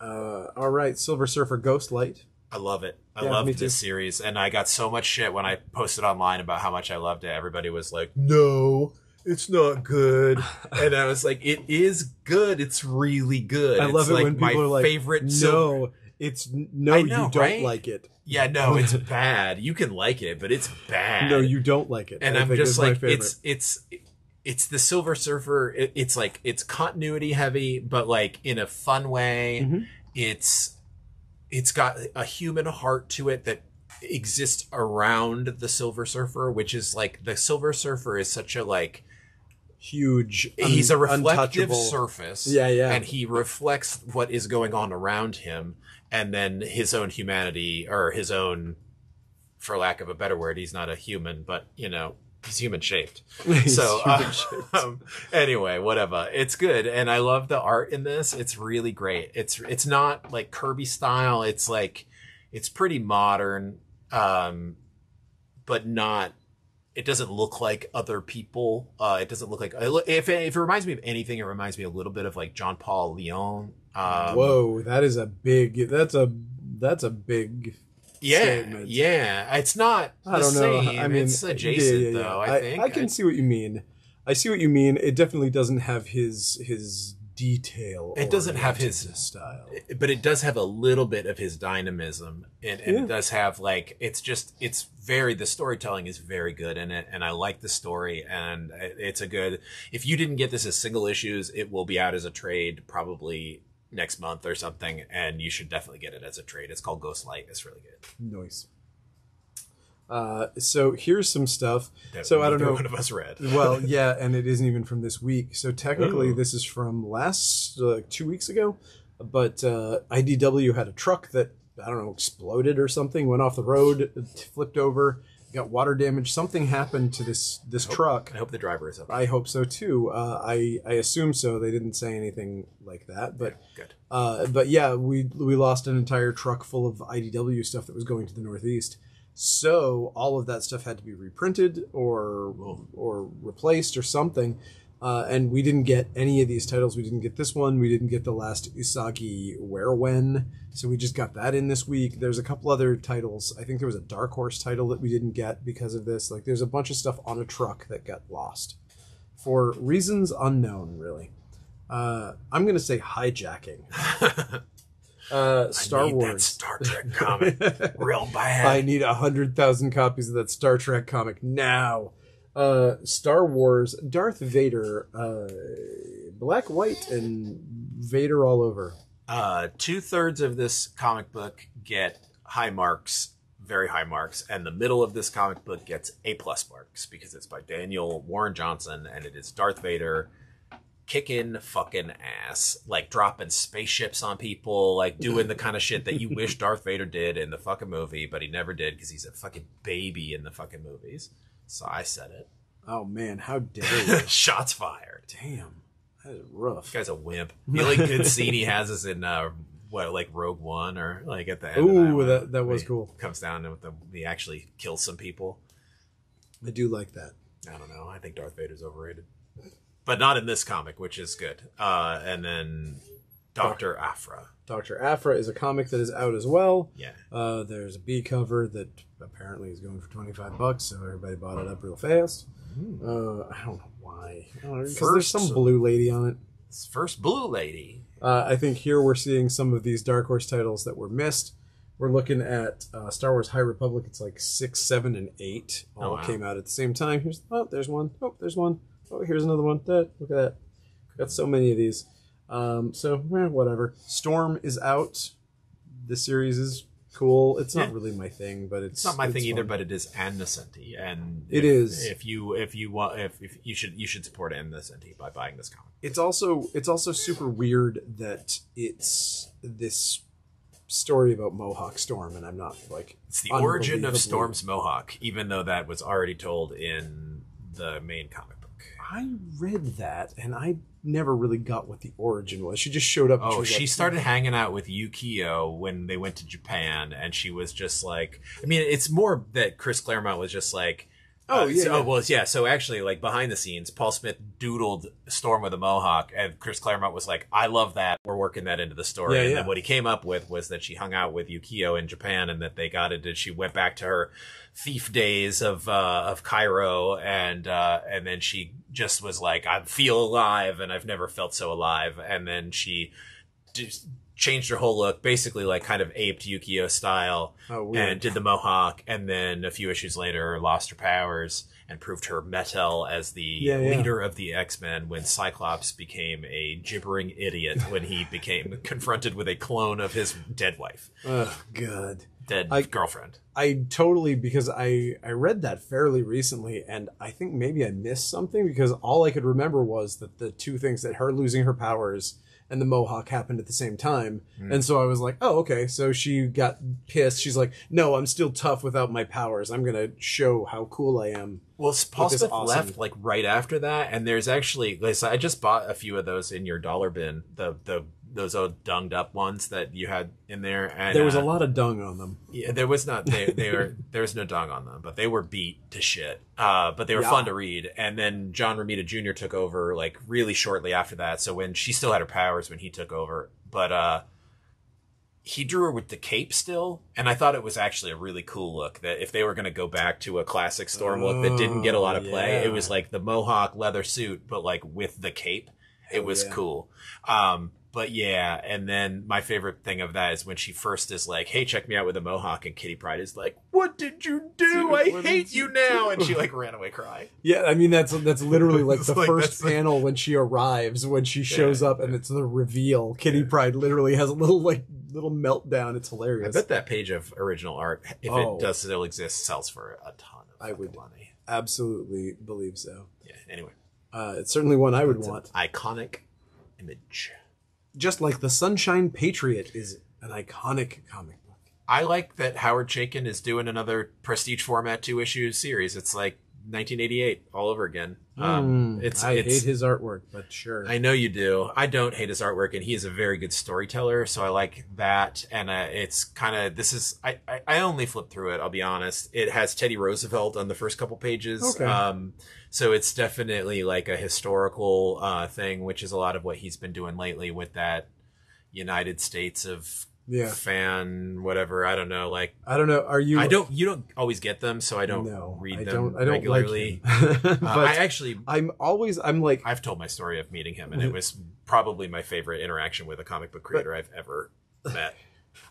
All right, Silver Surfer Ghostlight. I love it. I love this series, and I got so much shit when I posted online about how much I loved it. Everybody was like, "No, it's not good," and I was like, "It is good. It's really good." I love it like when people are like, favorite. "No, you don't right? like it." Yeah, no, it's bad. You can like it, but it's bad. No, you don't like it. And I'm just like, it's the Silver Surfer. It's like it's continuity heavy, but like in a fun way. Mm-hmm. It's got a human heart to it that exists around the Silver Surfer, which is like the Silver Surfer is such a like huge. He's a reflective surface. Yeah, and he reflects what is going on around him. And then his own humanity, or his own, for lack of a better word, he's not a human, but, you know, he's human-shaped. Anyway, whatever. It's good, and I love the art in this. It's really great. It's not, like, Kirby style. It's, like, it's pretty modern, but not... It doesn't look like other people. It doesn't look like... If it reminds me of anything, it reminds me a little bit of, like, John Paul Leon. Whoa, that is a big... That's a big statement. Yeah. It's not the same. I mean, it's adjacent, though, I think. I can see what you mean. I see what you mean. It definitely doesn't have his detail. It doesn't have his style, but it does have a little bit of his dynamism, and it does have like the storytelling is very good in it, and I like the story, and it's a good. If you didn't get this as single issues, it will be out as a trade probably next month or something, and you should definitely get it as a trade. It's called Ghostlight. It's really good. Nice. So here's some stuff. So I don't know. One of us read. Well, yeah, and it isn't even from this week. So technically, this is from 2 weeks ago. But IDW had a truck that I don't know exploded or something, went off the road, flipped over, got water damage. Something happened to this truck. I hope the driver is okay. I hope so too. I assume so. They didn't say anything like that, but yeah, good. But yeah, we lost an entire truck full of IDW stuff that was going to the Northeast. So all of that stuff had to be reprinted or replaced or something. And we didn't get any of these titles. We didn't get this one. We didn't get the last Usagi Werewhen. So we just got that in this week. There's a couple other titles. I think there was a Dark Horse title that we didn't get because of this. Like there's a bunch of stuff on a truck that got lost for reasons unknown, really. I'm going to say hijacking. Star Wars. That Star Trek comic real bad. I need 100,000 copies of that Star Trek comic now. Star Wars, Darth Vader, black, white, and Vader all over. 2/3 of this comic book get high marks, very high marks, and the middle of this comic book gets A+ marks because it's by Daniel Warren Johnson, and it is Darth Vader kicking fucking ass, like dropping spaceships on people, like doing the kind of shit that you wish Darth Vader did in the fucking movie, but he never did because he's a fucking baby in the fucking movies. So I said it. Oh man, how dare you? Shots fired. Damn, that is rough. This guy's a wimp. The only good scene he has is in like Rogue One or like at the end. Ooh, that was cool. Comes down and he actually kills some people. I do like that. I don't know. I think Darth Vader's overrated. But not in this comic, which is good. And then Dr. Aphra. Dr. Aphra is a comic that is out as well. Yeah. There's a B cover that apparently is going for $25, so everybody bought it up real fast. I don't know why. Because there's some blue lady on it. It's first blue lady. I think here we're seeing some of these Dark Horse titles that were missed. We're looking at Star Wars High Republic. It's like 6, 7, and 8 all came out at the same time. There's one. Oh, there's one. Oh, here's another one. Look at that. Got so many of these. Whatever. Storm is out. This series is cool. It's not really my thing, but it's not my thing either. fun. But it is Ann Nocenti, and it is. If you want, if you should support Ann Nocenti by buying this comic. It's also super weird that it's this story about Mohawk Storm, and I'm not like it's the origin of Storm's Mohawk, even though that was already told in the main comic. I read that, and I never really got what the origin was. She just showed up. Oh, she started hanging out with Yukio when they went to Japan, and she was just like... I mean, it's more that Chris Claremont was just like... So actually, like, behind the scenes, Paul Smith doodled Storm with a Mohawk, and Chris Claremont was like, I love that. We're working that into the story. And then what he came up with was that she hung out with Yukio in Japan, and that they got it, and she went back to her thief days of Cairo, and then she just was like, I feel alive, and I've never felt so alive. And then she just changed her whole look, basically like kind of aped Yukio style, and did the Mohawk, and then a few issues later lost her powers and proved her mettle as the leader of the X-Men when Cyclops became a gibbering idiot when he became confronted with a clone of his dead wife. Oh, God. Dead girlfriend. I totally, because I read that fairly recently, and I think maybe I missed something, because all I could remember was that the two things, that her losing her powers and the Mohawk, happened at the same time. And so I was like, oh, okay. So she got pissed. She's like, no, I'm still tough without my powers. I'm going to show how cool I am. Well, Paul Smith left like right after that. And there's actually, like, I just bought a few of those in your dollar bin. Those old dunged up ones that you had in there. And there was a lot of dung on them. Yeah, there was not. There was no dung on them, but they were beat to shit. But they were fun to read. And then John Romita Jr. took over like really shortly after that. So when she still had her powers when he took over, but he drew her with the cape still, and I thought it was actually a really cool look. That if they were going to go back to a classic Storm look that didn't get a lot of play, it was like the Mohawk leather suit, but like with the cape. It was yeah. cool. But yeah, and then my favorite thing of that is when she first is like, "Hey, check me out with a mohawk," and Kitty Pryde is like, "What did you do? I hate you now!" And she like ran away crying. Yeah, I mean that's literally like the Like, first panel when she arrives, when she shows up, and it's the reveal. Kitty Pryde literally has a little meltdown. It's I hilarious. bet that page of original art, if it does still exist, sells for a ton of money. Absolutely believe so. Yeah. Anyway, it's certainly one I would want. Iconic image. Just like the Sunshine Patriot is an iconic comic book. I like that Howard Chaykin is doing another Prestige format 2-issue series. It's like 1988 all over again. I hate his artwork, but sure. I know you do. I don't hate his artwork, and he is a very good storyteller, so I like that. And it's kind of, I only flipped through it, I'll be honest. It has Teddy Roosevelt on the first couple pages. Okay. So it's definitely like a historical thing, which is a lot of what he's been doing lately with that United States of fan whatever. I don't know. Like, I don't know. Are you? You don't always get them, so I don't read them I don't regularly. Like him. But I'm like, I've told my story of meeting him, and it was probably my favorite interaction with a comic book creator I've ever met.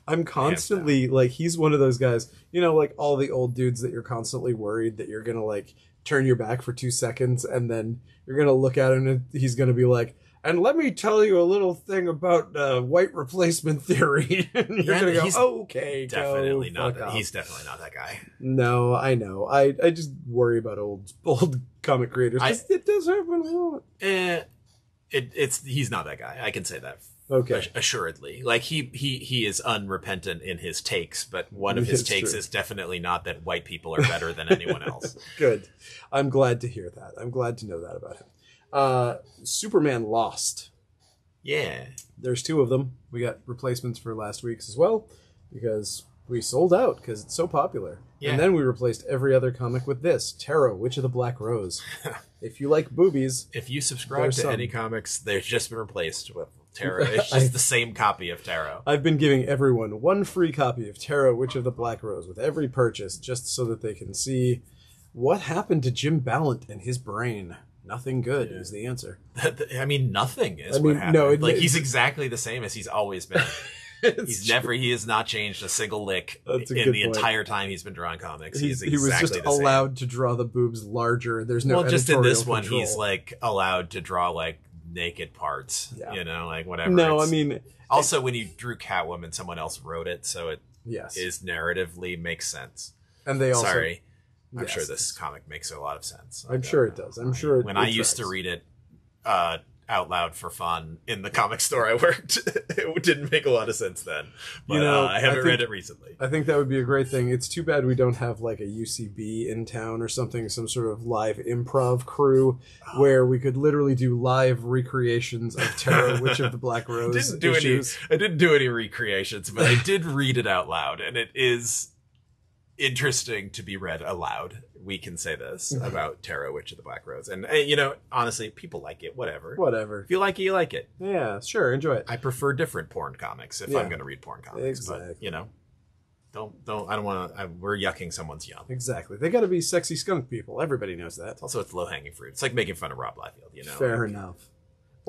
I'm constantly like, he's one of those guys, you know, like all the old dudes that you're constantly worried that you're gonna like turn your back for 2 seconds, and then you're gonna look at him and he's gonna be like, "And let me tell you a little thing about white replacement theory." And you're gonna go, "Okay, definitely go, not. He's definitely not that guy. No, I know. I just worry about old comic creators. It does happen a lot. He's not that guy. I can say that. Okay, assuredly. Like he is unrepentant in his takes, but one of his takes is definitely not that white people are better than anyone else. Good. I'm glad to hear that. I'm glad to know that about him. Superman Lost. Yeah. There's 2 of them. We got replacements for last week's as well, because we sold out because it's so popular. Yeah. And then we replaced every other comic with this, Tarot, Witch of the Black Rose. If you like boobies... If you subscribe to any comics, they've just been replaced with Tarot. It's just the same copy of Tarot. I've been giving everyone 1 free copy of Tarot, Witch of the Black Rose with every purchase, just so that they can see what happened to Jim Ballant and his brain. Nothing good is the answer. I mean, nothing is what happened. No, he's exactly the same as he's always been. He has not changed a single lick in the entire time he's been drawing comics. He was just allowed to draw the boobs larger. There's no just in this control. one, he's like allowed to draw like naked parts, you know, like whatever. No, I mean, also when you drew Catwoman, someone else wrote it, so it is narratively makes sense. And they also, I'm sure this comic makes a lot of sense. I'm sure it does. I'm sure when I used to read it out loud for fun in the comic store I worked, it didn't make a lot of sense then. But you know, I haven't read it recently. I think that would be a great thing. It's too bad we don't have like a UCB in town or something, some sort of live improv crew where we could literally do live recreations of Tarot, Witch of the Black Rose. I didn't do any recreations, but I did read it out loud, and it is interesting to be read aloud. We can say this about Tarot, Witch of the Black Rose. And, you know, honestly, people like it. Whatever. If you like it, you like it. Yeah, sure. Enjoy it. I prefer different porn comics if I'm going to read porn comics. Exactly. But, you know, I don't want to, we're yucking someone's yum. Exactly. They got to be sexy skunk people. Everybody knows that. Also, it's low-hanging fruit. It's like making fun of Rob Liefeld, you know? Fair enough.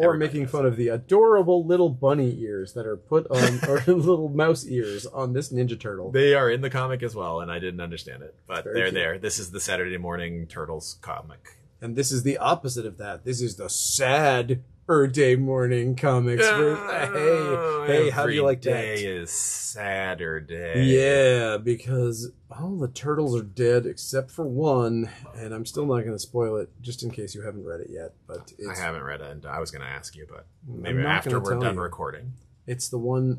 Or making fun of the adorable little bunny ears that are put on, or little mouse ears on this Ninja Turtle. They are in the comic as well, and I didn't understand it. But they're there. This is the Saturday morning Turtles comic. And this is the opposite of that. This is the sad day morning comics. Hey, how do you like that? Every day is Saturday. Yeah, because all the turtles are dead except for one, and I'm still not going to spoil it, just in case you haven't read it yet. But I haven't read it, and I was going to ask you, but maybe after we're done recording. It's the one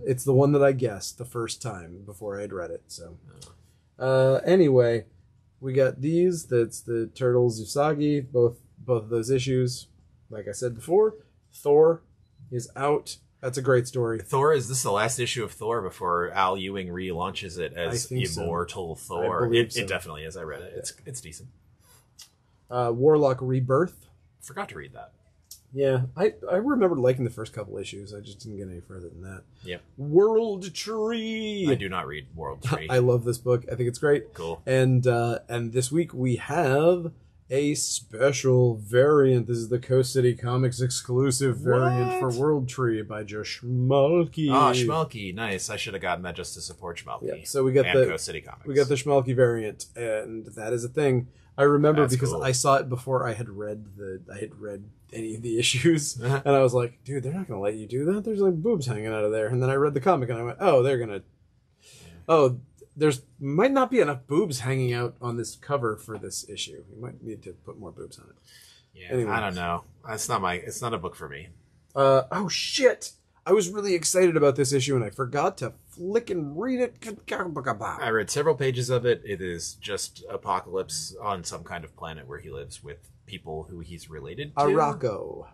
that I guessed the first time before I had read it. So, anyway, we got these. That's the Turtles Usagi. Both of those issues. Like I said before, Thor is out. That's a great story. Is this the last issue of Thor before Al Ewing relaunches it as Immortal Thor? It definitely is. I read it. It's decent. Warlock Rebirth. Forgot to read that. Yeah, I remember liking the first couple issues. I just didn't get any further than that. Yep. World Tree. I do not read World Tree. I love this book. I think it's great. Cool. And this week we have a special variant. This is the Coast City Comics exclusive variant for World Tree by Joe Schmalke. Oh, Schmalke, nice. I should have gotten that just to support Schmalke. Yeah, so we got and the Coast City Comics. We got the Schmalke variant, and that is a thing. I remember That's because cool. I saw it before I had read any of the issues, and I was like, dude, they're not gonna let you do that. There's like boobs hanging out of there. And then I read the comic, and I went, oh, they're gonna. Oh, there's might not be enough boobs hanging out on this cover for this issue. You might need to put more boobs on it. Yeah, Anyway. I don't know. It's not a book for me. Oh shit! I was really excited about this issue, and I forgot to flick and read it. I read several pages of it. It is just Apocalypse on some kind of planet where he lives with people who he's related to. Araco.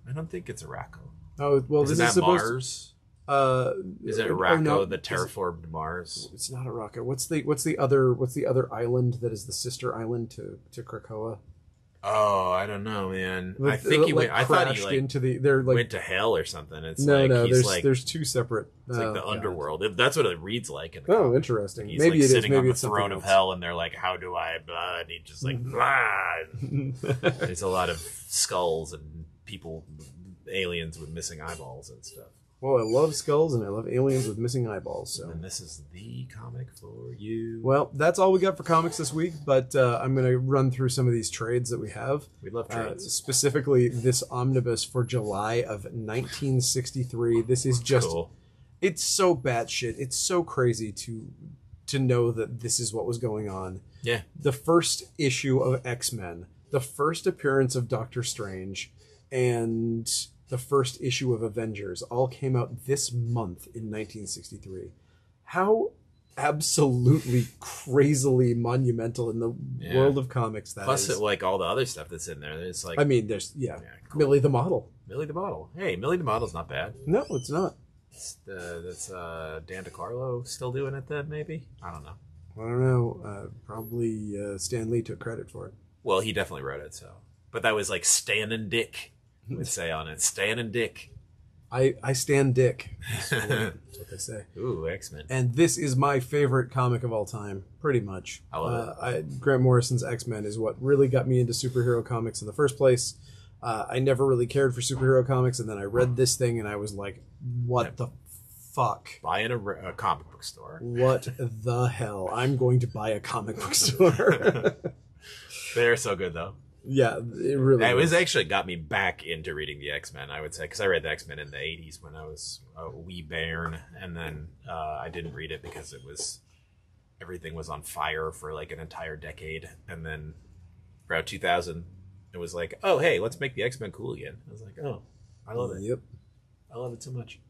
I don't think it's Araco. Oh well, Isn't this is that supposed. Mars? Is it Oh, Araco, no, the terraformed Mars? It's not Araco. What's the other island that is the sister island to Krakoa? Oh, I don't know, man. I Like, think he went. I thought he crashed like into the. They're like went to hell or something. It's no, like no. he's There's like there's two separate. it's like the God. underworld. That's what it reads like. In the Oh, comic. interesting. He's Maybe like it is. sitting Maybe on the it's something throne of else. hell, and they're like, "How do I blah?" And he just like blah. There's a lot of skulls and people, aliens with missing eyeballs and stuff. Well, I love skulls and I love aliens with missing eyeballs. So, And this is the comic for you. well, that's all we got for comics this week. But I'm going to run through some of these trades that we have. We love trades. Specifically, this omnibus for July of 1963. This is just. Cool. It's so batshit. It's so crazy to know that this is what was going on. Yeah. The first issue of X-Men, the first appearance of Doctor Strange, and the first issue of Avengers all came out this month in 1963. How absolutely crazily monumental in the world of comics that Plus, is. like all the other stuff that's in there. It's like I mean, there's cool. Millie the Model. Millie the Model. Hey, Millie the Model's not bad. No, it's not. That's Dan DeCarlo still doing it then, maybe? I don't know. I don't know. Probably Stan Lee took credit for it. Well, he definitely wrote it, so. But that was like Stan and Dick would say on it. Stan and Dick. I stand Dick. That's what they say. Ooh, X-Men. And this is my favorite comic of all time, pretty much. I love it. Grant Morrison's X-Men is what really got me into superhero comics in the first place. I never really cared for superhero comics, and then I read this thing, and I was like, what the fuck? Buy in a comic book store. What the hell? I'm going to buy a comic book store. They're so good, though. Yeah, it really It was. was actually got me back into reading the X-Men, I would say, because I read the X-Men in the 80s when I was a wee bairn, and then I didn't read it because everything was on fire for like an entire decade, and then around 2000, it was like, oh, hey, let's make the X-Men cool again. I was like, oh, I love it. Yep. I love it so much.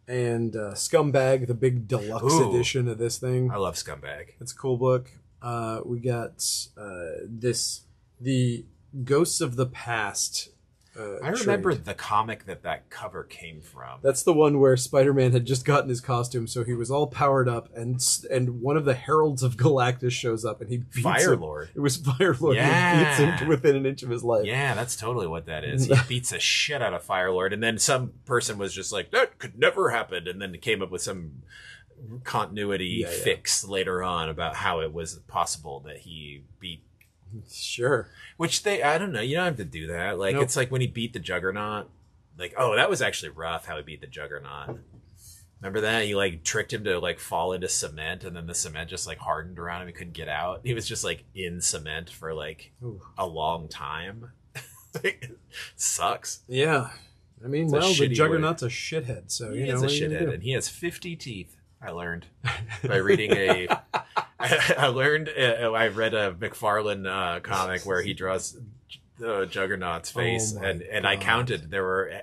And Scumbag, the big deluxe Ooh. edition of this thing. I love Scumbag. It's a cool book. We got the Ghosts of the Past. I remember trade. the comic that cover came from. That's the one where Spider-Man had just gotten his costume, so he was all powered up, and one of the Heralds of Galactus shows up, and he beats him. Firelord. It was Firelord. Yeah. He beats him to within an inch of his life. Yeah, that's totally what that is. He beats the shit out of Firelord, and then some person was just like, that could never happen, and then came up with some continuity fix later on about how it was possible that he beat. Sure. Which I don't know, you don't have to do that. Like, Nope. It's like when he beat the Juggernaut. Like, oh, that was actually rough how he beat the Juggernaut. Remember that? He, like, tricked him to, like, fall into cement, and then the cement just, like, hardened around him. He couldn't get out. He was just, like, in cement for, like, Ooh. a long time. Sucks. Yeah. I mean, It's a well, the shitty Juggernaut's a shithead, so, He you know. is a what are you gonna shithead, do? and he has 50 teeth, I learned, by reading I read a McFarlane comic where he draws Juggernaut's face, my and I counted there were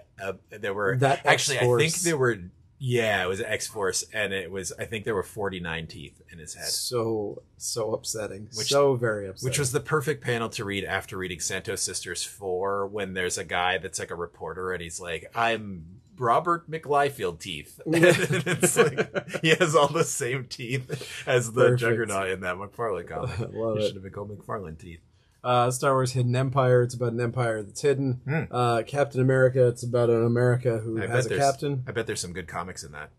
That actually X-Force. I think there were it was X-Force, and I think there were 49 teeth in his head. So upsetting. So very upsetting. Which was the perfect panel to read after reading Santos Sisters 4, when there's a guy that's like a reporter, and he's like, I'm Robert McLiefeld teeth. And it's like, he has all the same teeth as the Perfect. Juggernaut in that McFarlane comic. I love It it. should have been called McFarlane teeth. Star Wars Hidden Empire. It's about an empire that's hidden. Captain America. It's about an America who has a captain. I bet there's some good comics in that.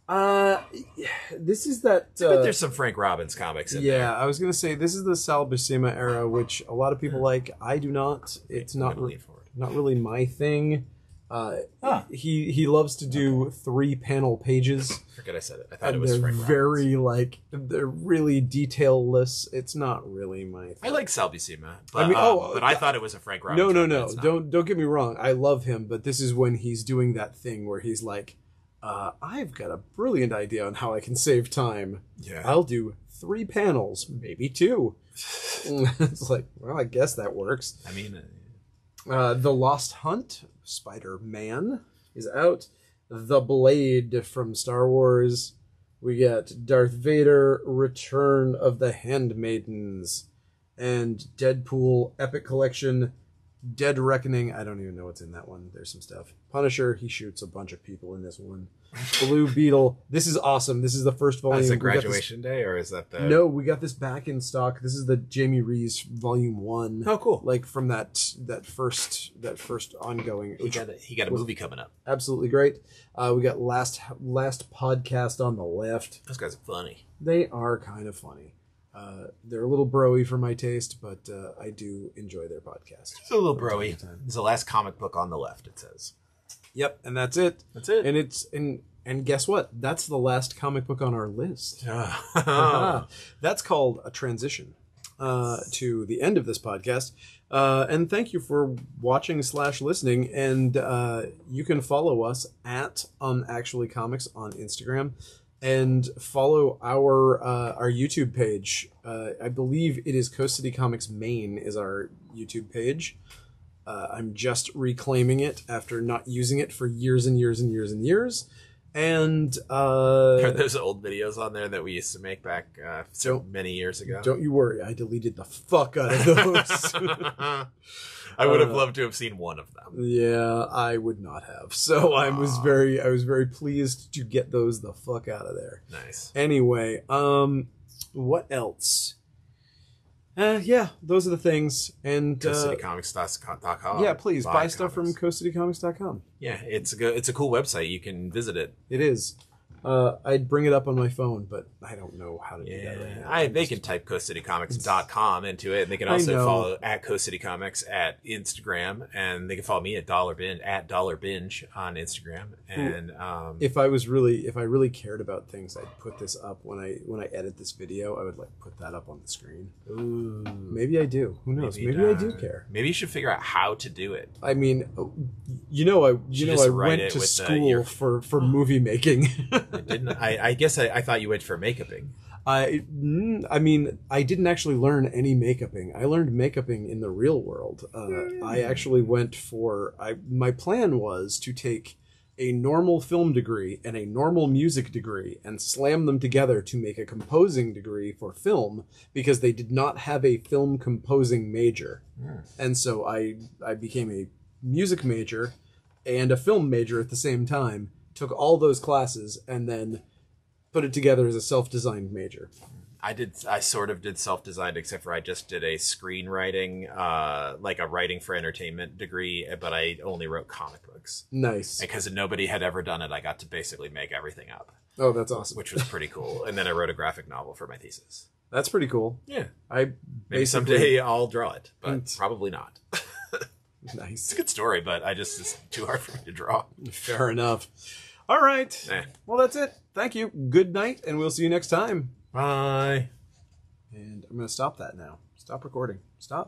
This is that. But there's some Frank Robbins comics in there. Yeah, I was gonna say this is the Sal Buscema era, which a lot of people like. I do not. It's not really my thing. He loves to do 3-panel pages. I forget I said it. I thought it was Frank Robbins. They're really detailless. It's not really my thing. I like Sal Buscema, but but I thought it was a Frank Robbins. No. Don't get me wrong. I love him, but this is when he's doing that thing where he's like, I've got a brilliant idea on how I can save time. Yeah. I'll do 3 panels, maybe 2. It's like, well, I guess that works. I mean, The Lost Hunt, Spider-Man, is out. The Blade from Star Wars. We got Darth Vader, Return of the Handmaidens, and Deadpool Epic Collection, Dead Reckoning. I don't even know what's in that one. There's some stuff. Punisher, he shoots a bunch of people in this one. Blue Beetle. This is awesome. This is the first volume. Is it Graduation Day, or is that the... No, we got this back in stock. This is the Jamie Rees Volume 1. Oh, cool. Like from that first ongoing. He got a movie coming up. Absolutely great. We got Last Podcast on the Left. Those guys are funny. They are kind of funny. They're a little broy for my taste, but I do enjoy their podcast. It's a little broy. It's the last comic book on the left, it says. Yep, and that's it. That's it. And guess what? That's the last comic book on our list. That's called A Transition to the end of this podcast. And thank you for watching / listening. And you can follow us at Unactually Comics on Instagram. And follow our YouTube page. I believe it is Coast City Comics Maine is our YouTube page. I'm just reclaiming it after not using it for years and years and years and years. And are those old videos on there that we used to make back so many years ago? Don't you worry, I deleted the fuck out of those. I would have loved to have seen one of them. Yeah, I would not have. So I was very pleased to get those the fuck out of there. Nice. Anyway, what else? Yeah, those are the things. And CoastCityComics.com. Yeah, please buy stuff from CoastCityComics.com. Yeah, it's a cool website. You can visit it. It is. I'd bring it up on my phone, but I don't know how to do that right now. They can type CoastCityComics.com into it. They can also follow at Coast City Comics at Instagram, and they can follow me at $Binge on Instagram. And if I really cared about things, I'd put this up when I edit this video. I would put that up on the screen. Ooh, maybe I do. Who knows? Maybe I do care. Maybe you should figure out how to do it. I mean, I went to school for movie making. I guess I thought you went for makeuping. I mean, I didn't actually learn any makeuping. I learned makeuping in the real world. I actually went my plan was to take a normal film degree and a normal music degree and slam them together to make a composing degree for film, because they did not have a film composing major. And so I became a music major and a film major at the same time, took all those classes, and then put it together as a self-designed major. I sort of did self-designed, except for I just did a screenwriting, like a writing for entertainment degree, but I only wrote comic books. Nice. Because nobody had ever done it, I got to basically make everything up. Oh, that's awesome. Which was pretty cool. And then I wrote a graphic novel for my thesis. That's pretty cool. Yeah. Maybe someday I'll draw it, but probably not. Nice. It's a good story, but it's too hard for me to draw. Fair enough. All right. Well, that's it. Thank you. Good night, and we'll see you next time. Bye. And I'm going to stop that now. Stop recording. Stop.